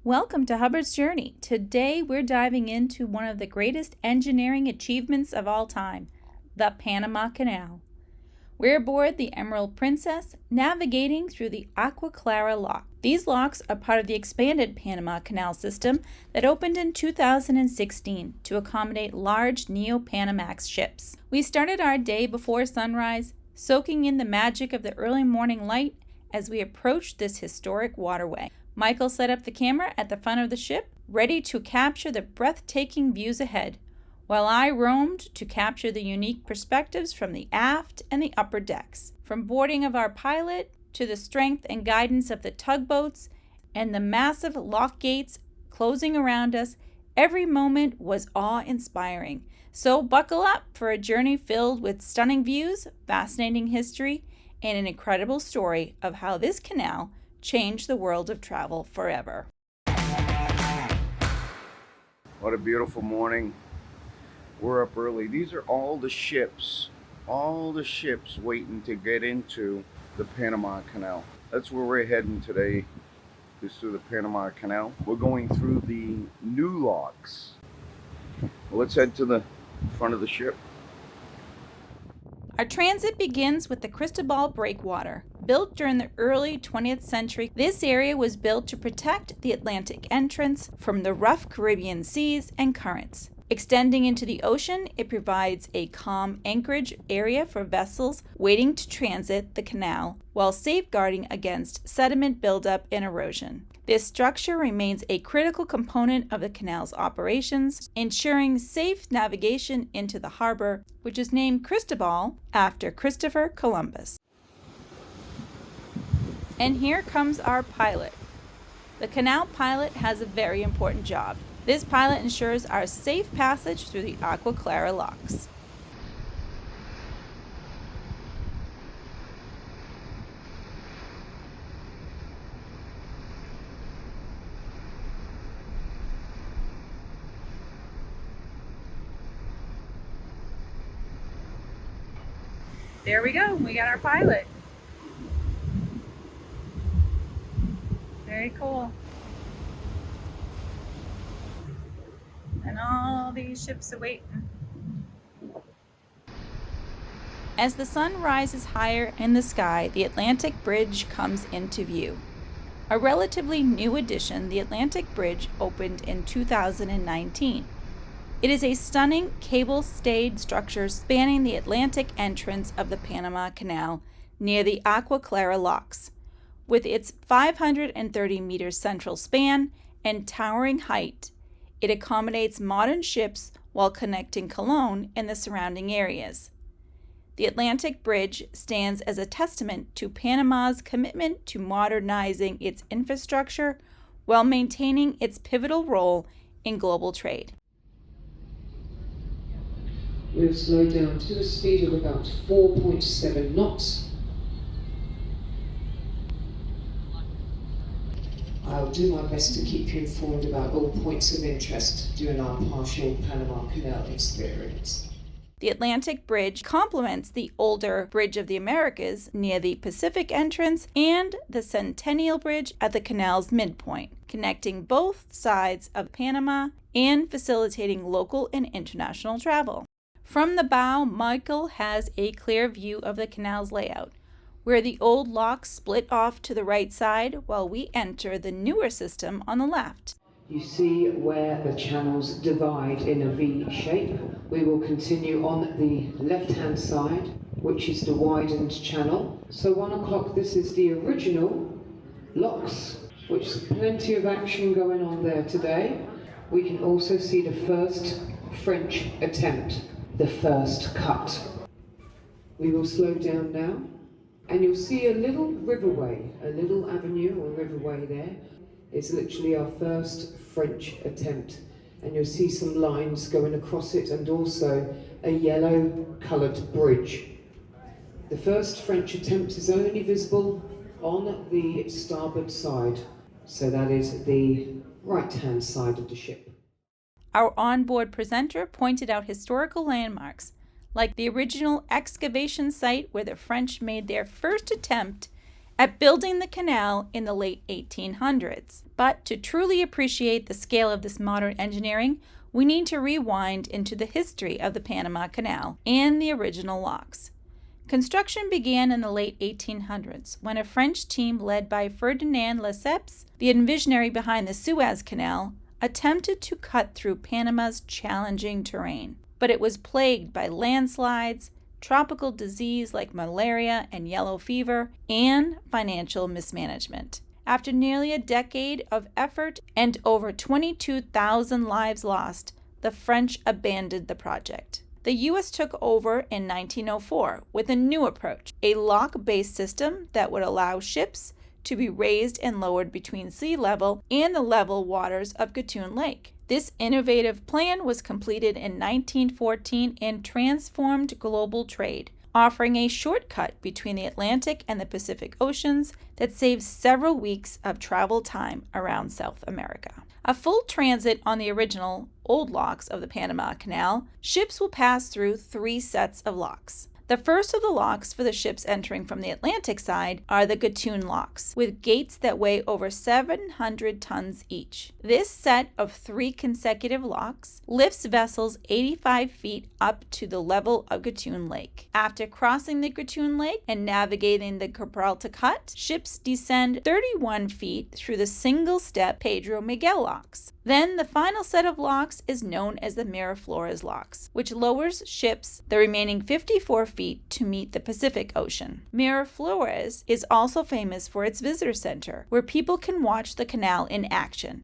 Welcome to Hubbards Journey. Today we're diving into one of the greatest engineering achievements of all time, the Panama Canal. We're aboard the Emerald Princess, navigating through the Aqua Clara Locks. These locks are part of the expanded Panama Canal system that opened in 2016 to accommodate large Neo-Panamax ships. We started our day before sunrise, soaking in the magic of the early morning light as we approached this historic waterway. Michael set up the camera at the front of the ship, ready to capture the breathtaking views ahead, while I roamed to capture the unique perspectives from the aft and the upper decks. From boarding of our pilot to the strength and guidance of the tugboats and the massive lock gates closing around us, every moment was awe-inspiring. So buckle up for a journey filled with stunning views, fascinating history, and an incredible story of how this canal changed the world of travel forever. What a beautiful morning. We're up early. These are all the ships waiting to get into the Panama Canal. That's where we're heading today, is through the Panama Canal. We're going through the new locks. Well, let's head to the front of the ship. Our transit begins with the Cristobal Breakwater. Built during the early 20th century, this area was built to protect the Atlantic entrance from the rough Caribbean seas and currents. Extending into the ocean, it provides a calm anchorage area for vessels waiting to transit the canal, while safeguarding against sediment buildup and erosion. This structure remains a critical component of the canal's operations, ensuring safe navigation into the harbor, which is named Cristobal after Christopher Columbus. And here comes our pilot. The canal pilot has a very important job. This pilot ensures our safe passage through the Aqua Clara Locks. There we go, we got our pilot. Very cool. And all these ships are waiting. As the sun rises higher in the sky, the Atlantic Bridge comes into view. A relatively new addition, the Atlantic Bridge opened in 2019. It is a stunning cable-stayed structure spanning the Atlantic entrance of the Panama Canal near the Aqua Clara Locks. With its 530-meter central span and towering height, it accommodates modern ships while connecting Cologne and the surrounding areas. The Atlantic Bridge stands as a testament to Panama's commitment to modernizing its infrastructure while maintaining its pivotal role in global trade. We'll slow down to a speed of about 4.7 knots. I'll do my best to keep you informed about all points of interest during our partial Panama Canal experience. The Atlantic Bridge complements the older Bridge of the Americas near the Pacific entrance and the Centennial Bridge at the canal's midpoint, connecting both sides of Panama and facilitating local and international travel. From the bow, Michael has a clear view of the canal's layout, where the old locks split off to the right side while we enter the newer system on the left. You see where the channels divide in a V shape. We will continue on the left-hand side, which is the widened channel. So 1 o'clock, this is the original locks, which is plenty of action going on there today. We can also see the first French attempt, the first cut. We will slow down now, and you'll see a little riverway, a little avenue or riverway there. It's literally our first French attempt, and you'll see some lines going across it and also a yellow coloured bridge. The first French attempt is only visible on the starboard side, so that is the right-hand side of the ship. Our onboard presenter pointed out historical landmarks, like the original excavation site where the French made their first attempt at building the canal in the late 1800s. But to truly appreciate the scale of this modern engineering, we need to rewind into the history of the Panama Canal and the original locks. Construction began in the late 1800s when a French team led by Ferdinand Lesseps, the visionary behind the Suez Canal, attempted to cut through Panama's challenging terrain. But it was plagued by landslides, tropical disease like malaria and yellow fever, and financial mismanagement. After nearly a decade of effort and over 22,000 lives lost, the French abandoned the project. The U.S. took over in 1904 with a new approach, a lock-based system that would allow ships to be raised and lowered between sea level and the level waters of Gatun Lake. This innovative plan was completed in 1914 and transformed global trade, offering a shortcut between the Atlantic and the Pacific Oceans that saved several weeks of travel time around South America. A full transit on the original old locks of the Panama Canal, ships will pass through 3 sets of locks. The first of the locks for the ships entering from the Atlantic side are the Gatun locks, with gates that weigh over 700 tons each. This set of 3 consecutive locks lifts vessels 85 feet up to the level of Gatun Lake. After crossing the Gatun Lake and navigating the Gibraltar Cut, ships descend 31 feet through the single-step Pedro Miguel locks. Then the final set of locks is known as the Miraflores locks, which lowers ships the remaining 54 feet to meet the Pacific Ocean. Miraflores is also famous for its visitor center, where people can watch the canal in action.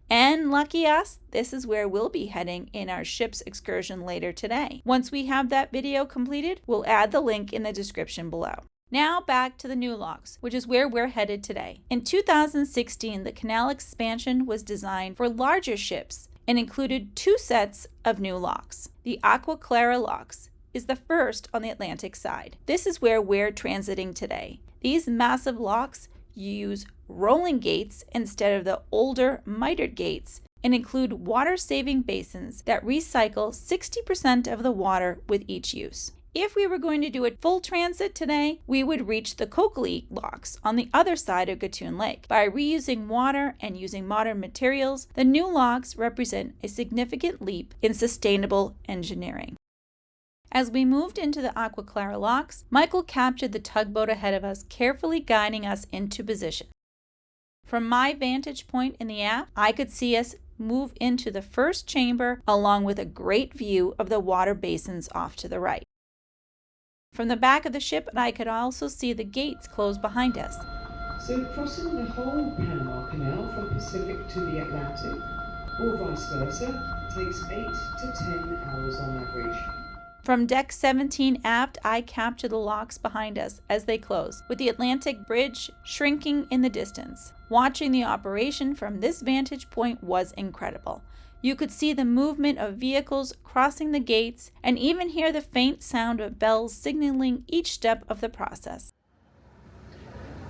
And lucky us, this is where we'll be heading in our ship's excursion later today. Once we have that video completed, we'll add the link in the description below. Now back to the new locks, which is where we're headed today. In 2016, the canal expansion was designed for larger ships and included 2 sets of new locks. The Aqua Clara Locks is the first on the Atlantic side. This is where we're transiting today. These massive locks use rolling gates instead of the older mitered gates and include water-saving basins that recycle 60% of the water with each use. If we were going to do a full transit today, we would reach the Coakley locks on the other side of Gatun Lake. By reusing water and using modern materials, the new locks represent a significant leap in sustainable engineering. As we moved into the Aqua Clara Locks, Michael captured the tugboat ahead of us, carefully guiding us into position. From my vantage point in the aft, I could see us move into the first chamber along with a great view of the water basins off to the right. From the back of the ship, I could also see the gates close behind us. So crossing the whole Panama Canal from Pacific to the Atlantic, or vice versa, takes 8 to 10 hours on average. From deck 17 aft, I captured the locks behind us as they closed, with the Atlantic bridge shrinking in the distance. Watching the operation from this vantage point was incredible. You could see the movement of vehicles crossing the gates and even hear the faint sound of bells signaling each step of the process.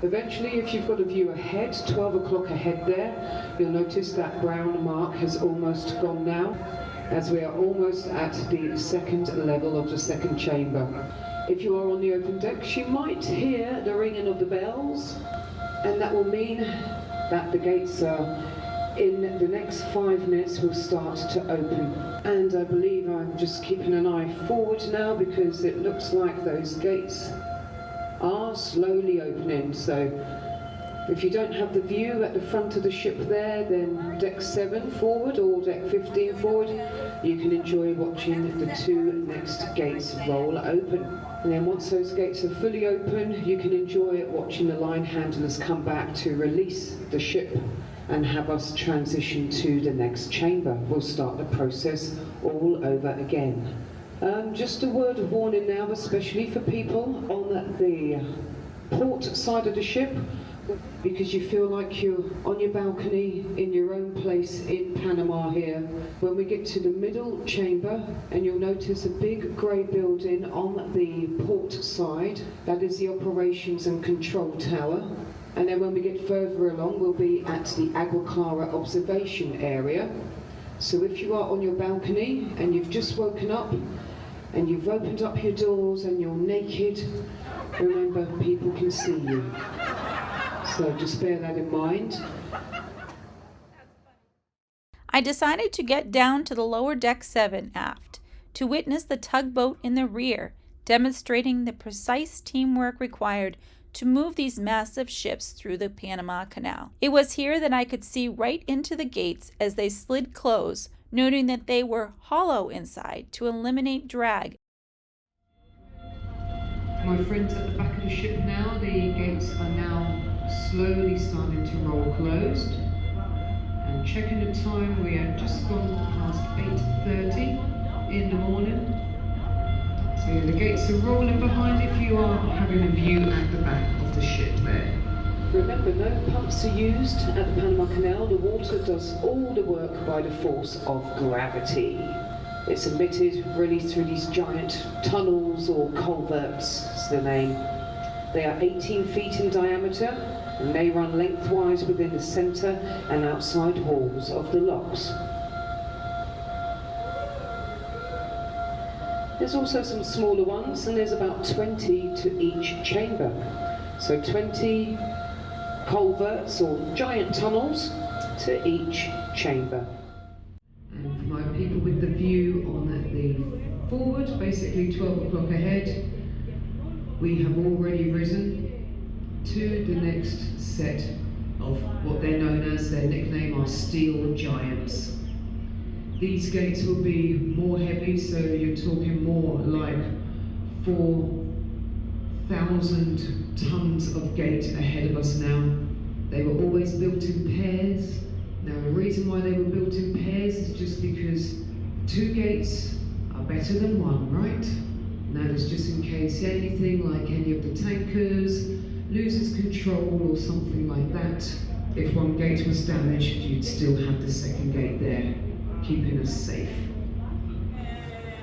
Eventually, if you've got a view ahead, 12 o'clock ahead there, you'll notice that brown mark has almost gone now, as we are almost at the second level of the second chamber. If you are on the open decks, you might hear the ringing of the bells, and that will mean that the gates are in the next 5 minutes will start to open. And I believe I'm just keeping an eye forward now because it looks like those gates are slowly opening. So if you don't have the view at the front of the ship there, then deck 7 forward or deck 15 forward, you can enjoy watching the 2 next gates roll open. And then once those gates are fully open, you can enjoy watching the line handlers come back to release the ship and have us transition to the next chamber. We'll start the process all over again. Just a word of warning now, especially for people on the port side of the ship, because you feel like you're on your balcony in your own place in Panama here. When we get to the middle chamber, and you'll notice a big grey building on the port side, that is the operations and control tower. And then when we get further along, we'll be at the Aqua Clara observation area. So if you are on your balcony and you've just woken up and you've opened up your doors and you're naked, remember, people can see you. So just bear that in mind. I decided to get down to the lower deck 7 aft to witness the tugboat in the rear, demonstrating the precise teamwork required to move these massive ships through the Panama Canal. It was here that I could see right into the gates as they slid close, noting that they were hollow inside to eliminate drag. My friends at the back of the ship now, the gates are now slowly starting to roll closed. And checking the time, we have just gone past 8:30 in the morning. So yeah, the gates are rolling behind if you are having a view at the back of the ship there. Remember, no pumps are used at the Panama Canal. The water does all the work by the force of gravity. It's emitted, released through these giant tunnels or culverts, is the name. They are 18 feet in diameter, and they run lengthwise within the centre and outside walls of the locks. There's also some smaller ones, and there's about 20 to each chamber. So 20 culverts or giant tunnels to each chamber. And for my people with the view on the forward, basically 12 o'clock ahead, we have already risen to the next set of what they're known as, their nickname are steel giants. These gates will be more heavy, so you're talking more like 4,000 tons of gate ahead of us now. They were always built in pairs. Now the reason why they were built in pairs is just because 2 gates are better than 1, right? Now that's just in case anything like any of the tankers loses control or something like that. If one gate was damaged, you'd still have the second gate there, keeping us safe.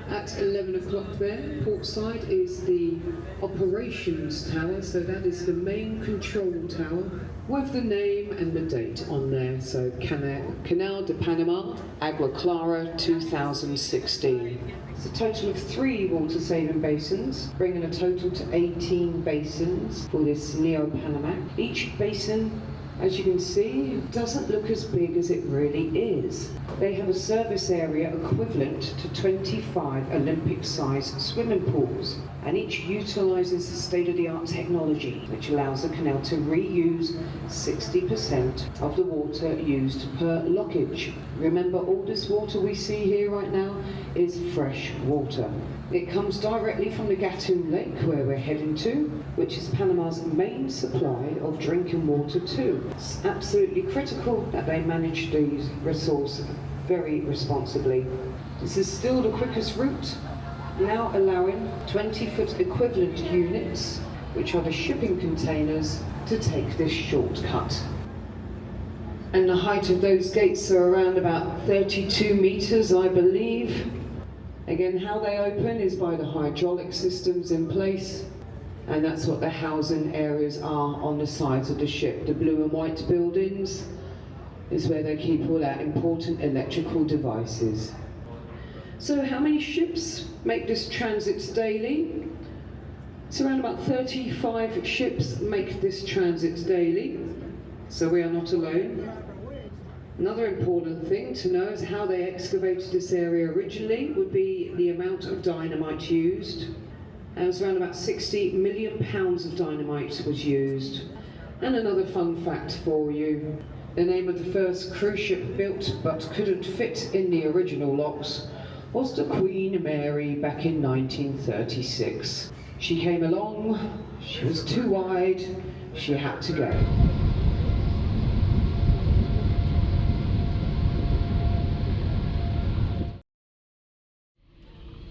At 11 o'clock there, portside is the operations tower, so that is the main control tower with the name and the date on there. So Canal de Panama, Aqua Clara 2016. It's a total of 3 water-saving basins, bringing a total to 18 basins for this Neo-Panamac. Each basin, as you can see, doesn't look as big as it really is. They have a service area equivalent to 25 Olympic-sized swimming pools, and each utilises state-of-the-art technology, which allows the canal to reuse 60% of the water used per lockage. Remember, all this water we see here right now is fresh water. It comes directly from the Gatun Lake, where we're heading to, which is Panama's main supply of drinking water too. It's absolutely critical that they manage these resources very responsibly. This is still the quickest route, now allowing 20-foot equivalent units, which are the shipping containers, to take this shortcut. And the height of those gates are around about 32 meters, I believe. Again, how they open is by the hydraulic systems in place, and that's what the housing areas are on the sides of the ship. The blue and white buildings is where they keep all our important electrical devices. So how many ships make this transit daily? It's around about 35 ships make this transit daily, so we are not alone. Another important thing to know is how they excavated this area originally would be the amount of dynamite used. And it was around about 60 million pounds of dynamite was used. And another fun fact for you, the name of the first cruise ship built but couldn't fit in the original locks was the Queen Mary back in 1936. She came along, she was too wide, she had to go.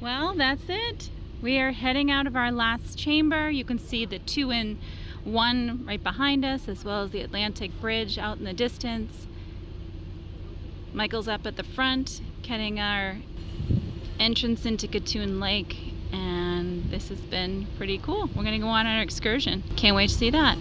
Well, that's it. We are heading out of our last chamber. You can see the 2-in-1 right behind us, as well as the Atlantic Bridge out in the distance. Michael's up at the front, getting our entrance into Gatun Lake, and this has been pretty cool. We're gonna go on our excursion. Can't wait to see that.